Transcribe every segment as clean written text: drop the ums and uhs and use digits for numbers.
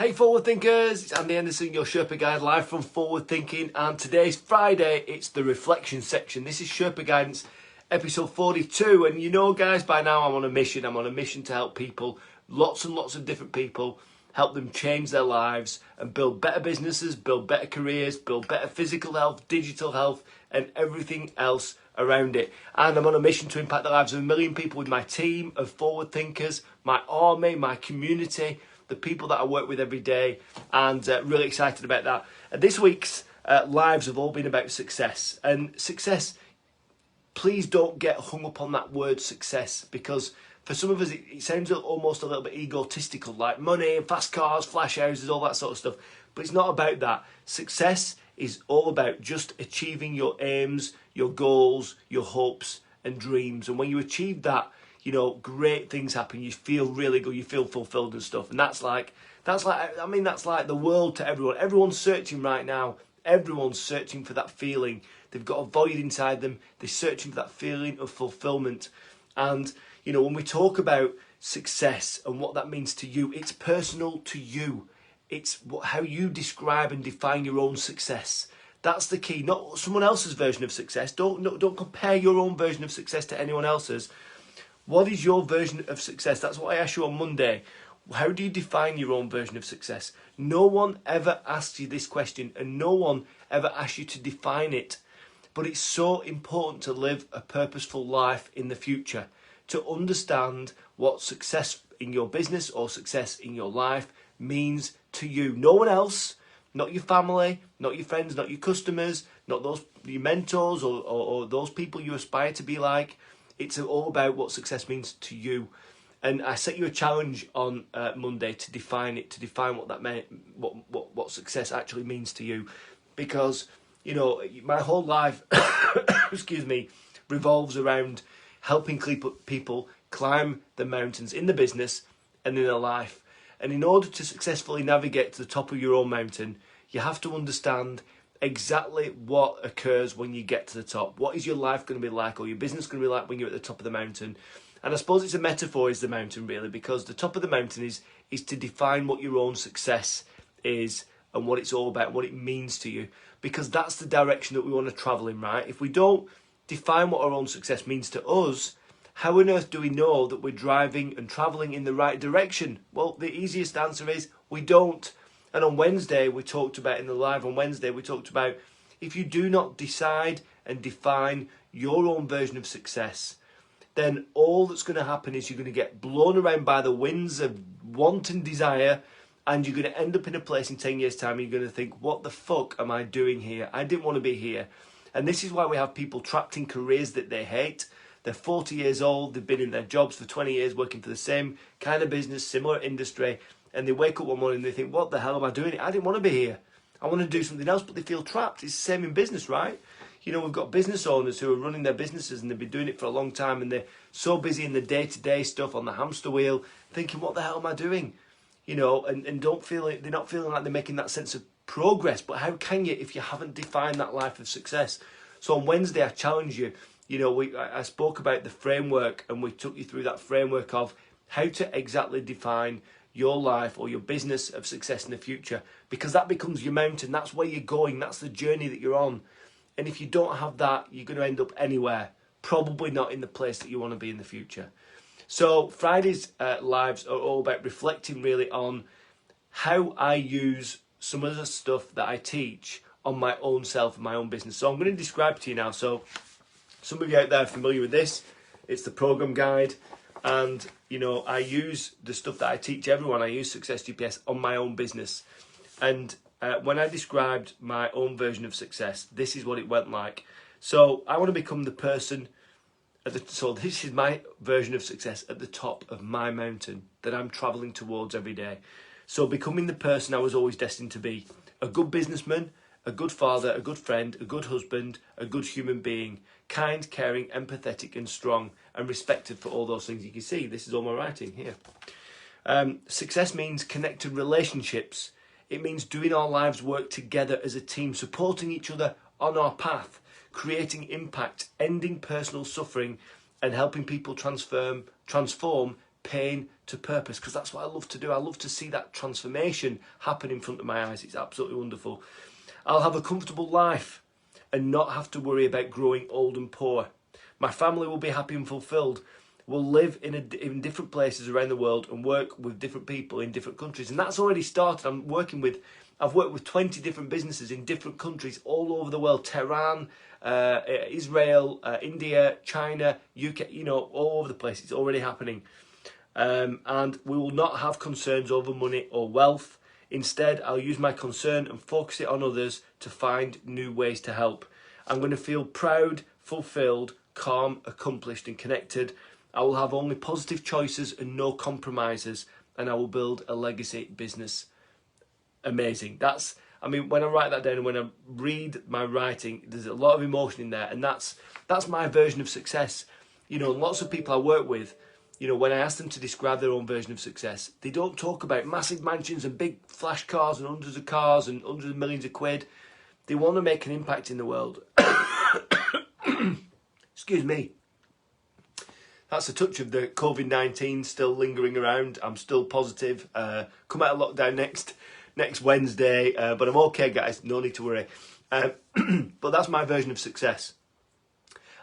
Hey Forward Thinkers, it's Andy Henderson, your Sherpa Guide, live from Forward Thinking, and today's Friday, it's the reflection section. This is Sherpa Guidance, episode 42, and you know guys, by now I'm on a mission. I'm on a mission to help people, lots and lots of different people, help them change their lives and build better businesses, build better careers, build better physical health, digital health, and everything else around it. And I'm on a mission to impact the lives of 1 million people with my team of Forward Thinkers, my army, my community, the people that I work with every day, and really excited about that. And this week's lives have all been about success. And success, please don't get hung up on that word success, because for some of us it sounds almost a little bit egotistical, like money and fast cars, flash houses, all that sort of stuff. But it's not about that. Success is all about just achieving your aims, your goals, your hopes and dreams. And when you achieve that, you know, great things happen. You feel really good. You feel fulfilled and stuff. And that's like the world to everyone. Everyone's searching right now. Everyone's searching for that feeling. They've got a void inside them. They're searching for that feeling of fulfillment. And, you know, when we talk about success and what that means to you, it's personal to you. It's how you describe and define your own success. That's the key. Not someone else's version of success. Don't compare your own version of success to anyone else's. What is your version of success? That's what I asked you on Monday. How do you define your own version of success? No one ever asks you this question, and no one ever asks you to define it. But it's so important to live a purposeful life in the future, to understand what success in your business or success in your life means to you. No one else, not your family, not your friends, not your customers, not your mentors or those people you aspire to be like. It's all about what success means to you. And I set you a challenge on Monday to define it, to define what that meant, what success actually means to you. Because, you know, my whole life, excuse me, revolves around helping people climb the mountains in the business and in their life. And in order to successfully navigate to the top of your own mountain, you have to understand exactly what occurs when you get to the top. What is your life going to be like, or your business going to be like when you're at the top of the mountain? And I suppose it's a metaphor, is the mountain really, because the top of the mountain is to define what your own success is and what it's all about, what it means to you, because that's the direction that we want to travel in, right? If we don't define what our own success means to us, how on earth do we know that we're driving and travelling in the right direction? Well, the easiest answer is we don't. And on Wednesday, we talked about, in the live on Wednesday, we talked about if you do not decide and define your own version of success, then all that's going to happen is you're going to get blown around by the winds of want and desire, and you're going to end up in a place in 10 years' time and you're going to think, what the fuck am I doing here? I didn't want to be here. And this is why we have people trapped in careers that they hate. They're 40 years old, they've been in their jobs for 20 years, working for the same kind of business, similar industry, and they wake up one morning and they think, what the hell am I doing? I didn't want to be here. I want to do something else, but they feel trapped. It's the same in business, right? You know, we've got business owners who are running their businesses and they've been doing it for a long time, and they're so busy in the day-to-day stuff on the hamster wheel, thinking, what the hell am I doing? You know, and don't feel it, they're not feeling like they're making that sense of progress. But how can you if you haven't defined that life of success? So on Wednesday, I challenge you. You know, I spoke about the framework, and we took you through that framework of how to exactly define your life or your business of success in the future, because that becomes your mountain. That's where you're going. That's the journey that you're on. And if you don't have that, you're going to end up anywhere, probably not in the place that you want to be in the future. So Friday's lives are all about reflecting really on how I use some of the stuff that I teach on my own self and my own business. So I'm going to describe to you now. So some of you out there are familiar with this. It's the program guide. And, you know, I use the stuff that I teach everyone. I use Success GPS on my own business. And when I described my own version of success, this is what it went like. So I want to become the person, so this is my version of success at the top of my mountain that I'm travelling towards every day. So becoming the person I was always destined to be. A good businessman, a good father, a good friend, a good husband, a good human being, kind, caring, empathetic and strong, and respected for all those things. You can see, this is all my writing here. Success means connected relationships. It means doing our lives work together as a team, supporting each other on our path, creating impact, ending personal suffering, and helping people transform pain to purpose, because that's what I love to do. I love to see that transformation happen in front of my eyes. It's absolutely wonderful. I'll have a comfortable life and not have to worry about growing old and poor. My family will be happy and fulfilled. We'll live in different places around the world and work with different people in different countries. And that's already started. I've worked with 20 different businesses in different countries all over the world. Tehran, Israel, India, China, UK, all over the place. It's already happening. And we will not have concerns over money or wealth. Instead, I'll use my concern and focus it on others to find new ways to help. I'm going to feel proud, fulfilled, calm, accomplished and connected. I will have only positive choices and no compromises, and I will build a legacy business. Amazing. When I write that down and when I read my writing, there's a lot of emotion in there, and that's my version of success. Lots of people I work with, when I ask them to describe their own version of success, they don't talk about massive mansions and big flash cars and hundreds of cars and hundreds of millions of quid. They want to make an impact in the world. Excuse me. That's a touch of the COVID-19 still lingering around. I'm still positive. Come out of lockdown next Wednesday, but I'm okay, guys. No need to worry. But that's my version of success.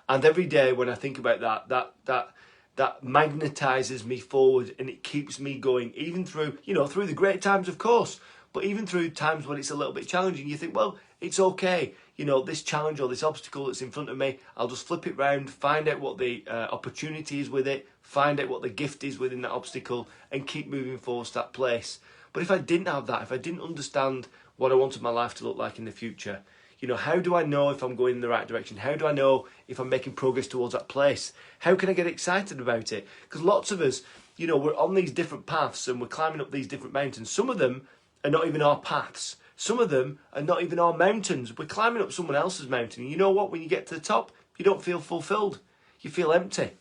And every day when I think about that magnetizes me forward, and it keeps me going, even through the great times, of course, but even through times when it's a little bit challenging. You think, well, it's okay. This challenge or this obstacle that's in front of me, I'll just flip it round, find out what the opportunity is with it, find out what the gift is within that obstacle, and keep moving forward to that place. But if I didn't have that, if I didn't understand what I wanted my life to look like in the future, how do I know if I'm going in the right direction? How do I know if I'm making progress towards that place? How can I get excited about it? Because lots of us, we're on these different paths and we're climbing up these different mountains. Some of them are not even our paths. Some of them are not even our mountains. We're climbing up someone else's mountain. And you know what? When you get to the top, you don't feel fulfilled. You feel empty.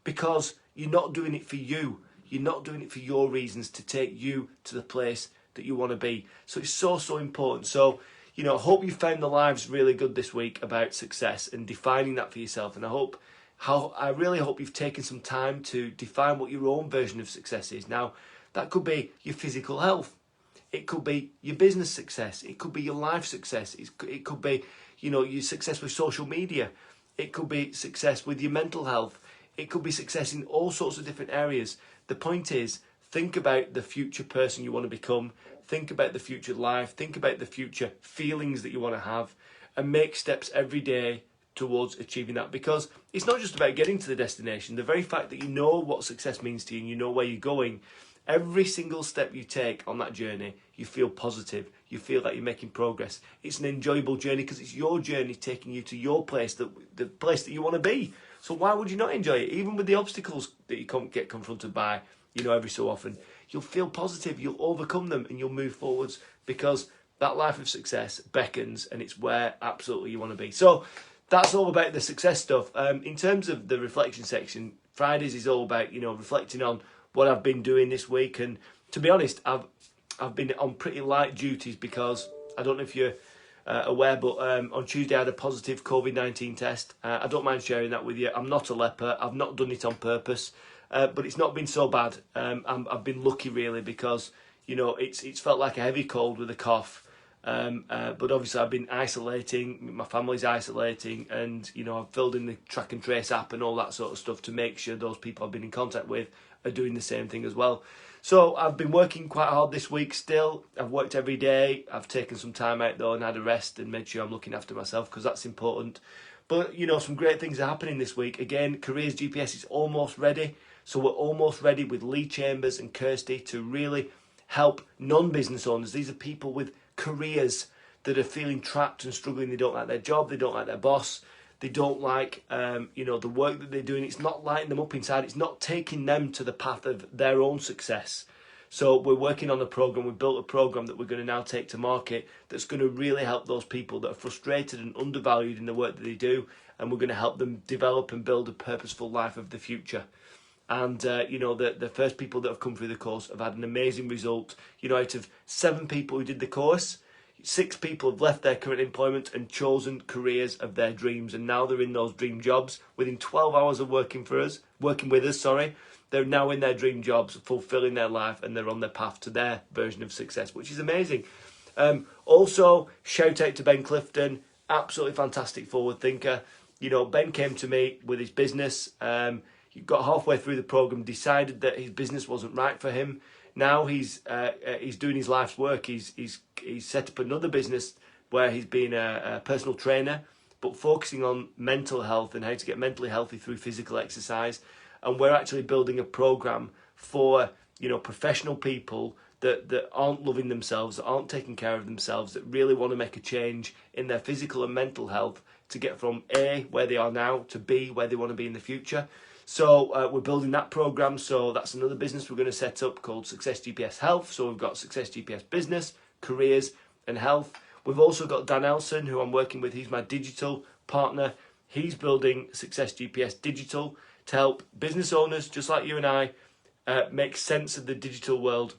Because you're not doing it for you. You're not doing it for your reasons to take you to the place that you want to be. So it's so, so important. So, I hope you found the lives really good this week about success and defining that for yourself. And I really hope you've taken some time to define what your own version of success is. Now, that could be your physical health. It could be your business success. It could be your life success. It could be, your success with social media. It could be success with your mental health. It could be success in all sorts of different areas. The point is, think about the future person you want to become. Think about the future life. Think about the future feelings that you want to have, and make steps every day towards achieving that. Because it's not just about getting to the destination. The very fact that you know what success means to you and you know where you're going, every single step you take on that journey, you feel positive. You feel like you're making progress. It's an enjoyable journey because it's your journey taking you to your place, the place that you want to be. So why would you not enjoy it? Even with the obstacles that you get confronted by, every so often, you'll feel positive, you'll overcome them, and you'll move forwards, because that life of success beckons, and it's where absolutely you want to be. So that's all about the success stuff. In terms of the reflection section, Fridays is all about, reflecting on what I've been doing this week. And to be honest, I've been on pretty light duties, because I don't know if you're aware, but on Tuesday I had a positive COVID-19 test. I don't mind sharing that with you. I'm not a leper. I've not done it on purpose, but it's not been so bad. I've been lucky, really, because it's felt like a heavy cold with a cough. But obviously I've been isolating, my family's isolating, and I've filled in the track and trace app and all that sort of stuff to make sure those people I've been in contact with are doing the same thing as well. So I've been working quite hard this week still. I've worked every day. I've taken some time out though and had a rest and made sure I'm looking after myself, because that's important. But some great things are happening this week. Again, Careers GPS is almost ready. So we're almost ready with Lee Chambers and Kirsty to really help non-business owners. These are people with careers that are feeling trapped and struggling. They don't like their job. They don't like their boss. They don't like, the work that they're doing. It's not lighting them up inside. It's not taking them to the path of their own success. So we're working on a program. We've built a program that we're going to now take to market that's going to really help those people that are frustrated and undervalued in the work that they do. And we're going to help them develop and build a purposeful life of the future. And, the first people that have come through the course have had an amazing result. Out of 7 people who did the course, 6 people have left their current employment and chosen careers of their dreams. And now they're in those dream jobs within 12 hours of working with us. they're now in their dream jobs, fulfilling their life, and they're on their path to their version of success, which is amazing. Also, shout out to Ben Clifton, absolutely fantastic forward thinker. You know, Ben came to me with his business. He got halfway through the program, decided that his business wasn't right for him. Now he's doing his life's work. He's set up another business where he's been a personal trainer, but focusing on mental health and how to get mentally healthy through physical exercise. And we're actually building a program for, you know, professional people that aren't loving themselves, that aren't taking care of themselves, that really want to make a change in their physical and mental health to get from A, where they are now, to B, where they want to be in the future. So we're building that program. So that's another business we're going to set up called Success GPS Health. So we've got Success GPS Business, Careers and Health. We've also got Dan Elson, who I'm working with. He's my digital partner. He's building Success GPS Digital to help business owners just like you and I make sense of the digital world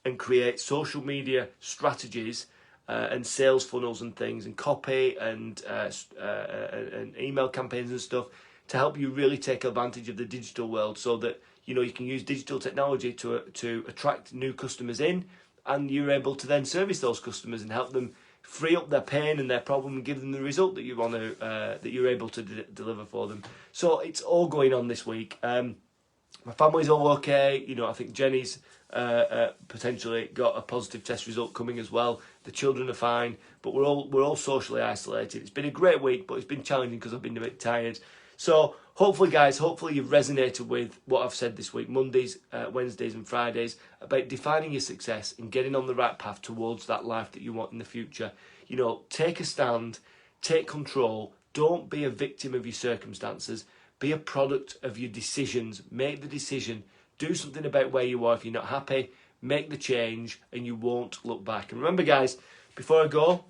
and create social media strategies and sales funnels and things and copy and email campaigns and stuff to help you really take advantage of the digital world, so that, you know, you can use digital technology to attract new customers in, and you're able to then service those customers and help them free up their pain and their problem and give them the result that you want to that you're able to deliver for them. So it's all going on this week. My family's all okay. You know, I think Jenny's potentially got a positive test result coming as well. The children are fine, but we're all socially isolated. It's been a great week, but it's been challenging because I've been a bit tired. So hopefully, guys, you've resonated with what I've said this week, Mondays, Wednesdays and Fridays, about defining your success and getting on the right path towards that life that you want in the future. You know, take a stand, take control. Don't be a victim of your circumstances. Be a product of your decisions. Make the decision. Do something about where you are. If you're not happy, make the change and you won't look back. And remember, guys, before I go,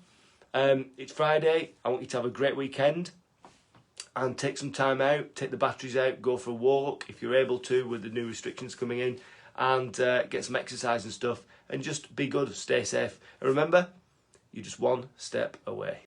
it's Friday. I want you to have a great weekend and take some time out, take the batteries out, go for a walk if you're able to with the new restrictions coming in, and get some exercise and stuff, and just be good, stay safe. And remember, you're just one step away.